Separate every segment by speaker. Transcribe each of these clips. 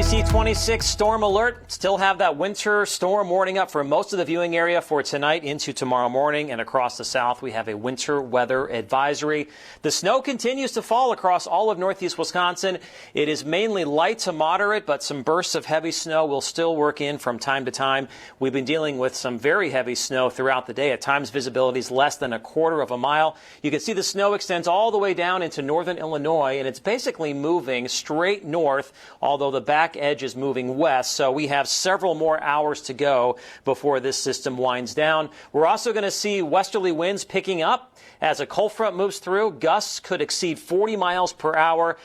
Speaker 1: NBC 26 storm alert. Still have that winter storm warning up for most of the viewing area for tonight into tomorrow morning. And across the south, we have a winter weather advisory. The snow continues to fall across all of northeast Wisconsin. It is mainly light to moderate, but some bursts of heavy snow will still work in from time to time. We've been dealing with some very heavy snow throughout the day. At times, visibility is less than a quarter of a mile. You can see the snow extends all the way down into northern Illinois, and it's basically moving straight north, although the back edge is moving west, so we have several more hours to go before this system winds down. We're also going to see westerly winds picking up as a cold front moves through. Gusts could exceed 40 miles per hour.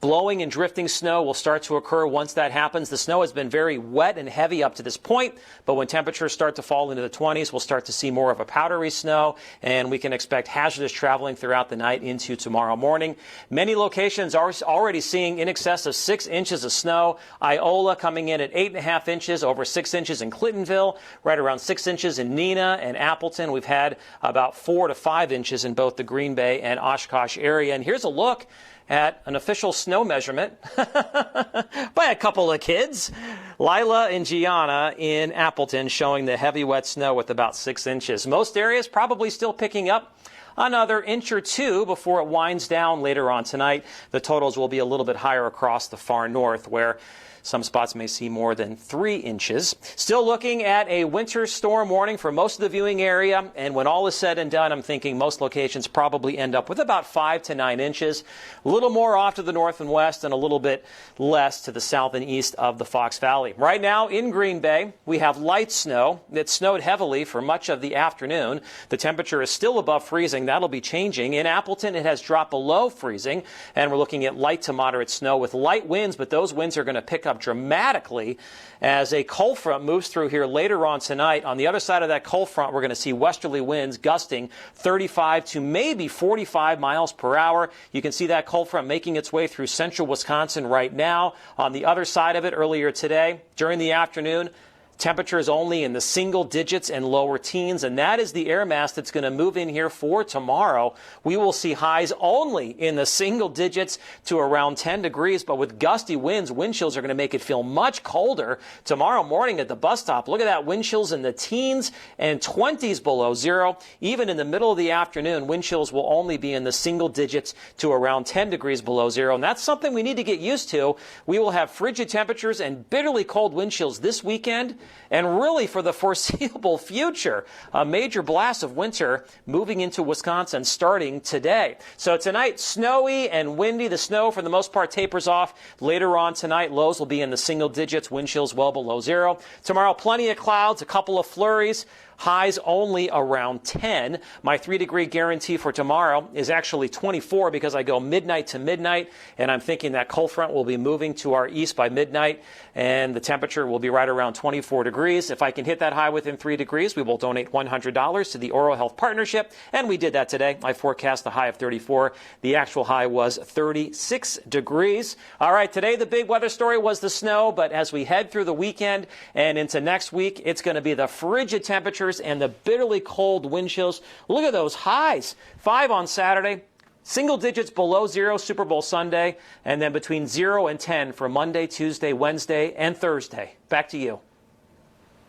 Speaker 1: Blowing and drifting snow will start to occur once that happens. The snow has been very wet and heavy up to this point, but when temperatures start to fall into the 20s, we'll start to see more of a powdery snow, and we can expect hazardous traveling throughout the night into tomorrow morning. Many locations are already seeing in excess of 6 inches of snow. Iola coming in at 8.5 inches, over 6 inches in Clintonville, right around 6 inches in Neenah and Appleton. We've had about 4 to 5 inches in both the Green Bay and Oshkosh area. And here's a look at an official snow measurement by a couple of kids, Lila and Gianna in Appleton, showing the heavy wet snow with about 6 inches. Most areas probably still picking up another inch or two before it winds down later on tonight. The totals will be a little bit higher across the far north, where some spots may see more than 3 inches. Still looking at a winter storm warning for most of the viewing area. And when all is said and done, I'm thinking most locations probably end up with about 5 to 9 inches. A little more off to the north and west and a little bit less to the south and east of the Fox Valley. Right now in Green Bay, we have light snow. It snowed heavily for much of the afternoon. The temperature is still above freezing. That'll be changing. In Appleton, it has dropped below freezing. And we're looking at light to moderate snow with light winds, but those winds are going to pick up dramatically as a cold front moves through here later on tonight. On the other side of that cold front, we're going to see westerly winds gusting 35 to maybe 45 miles per hour. You can see that cold front making its way through central Wisconsin right now. On the other side of it, earlier today, during the afternoon, temperatures only in the single digits and lower teens, and that is the air mass that's going to move in here for tomorrow. We will see highs only in the single digits to around 10 degrees, but with gusty winds, wind chills are going to make it feel much colder. Tomorrow morning at the bus stop, look at that, wind chills in the teens and 20s below zero. Even in the middle of the afternoon, wind chills will only be in the single digits to around 10 degrees below zero, and that's something we need to get used to. We will have frigid temperatures and bitterly cold wind chills this weekend, and really for the foreseeable future. A major blast of winter moving into Wisconsin starting today. So tonight, snowy and windy. The snow, for the most part, tapers off. Later on tonight, lows will be in the single digits, wind chills well below zero. Tomorrow, plenty of clouds, a couple of flurries. Highs only around 10. My 3-degree guarantee for tomorrow is actually 24 because I go midnight to midnight, and I'm thinking that cold front will be moving to our east by midnight, and the temperature will be right around 24 degrees. If I can hit that high within 3 degrees, we will donate $100 to the Oral Health Partnership, and we did that today. I forecast the high of 34. The actual high was 36 degrees. All right, today the big weather story was the snow, but as we head through the weekend and into next week, it's going to be the frigid temperatures and the bitterly cold wind chills. Look at those highs. 5 on Saturday, single digits below zero Super Bowl Sunday, and then between 0 and 10 for Monday, Tuesday, Wednesday, and Thursday. Back to you.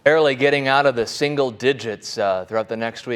Speaker 2: Barely getting out of the single digits throughout the next week.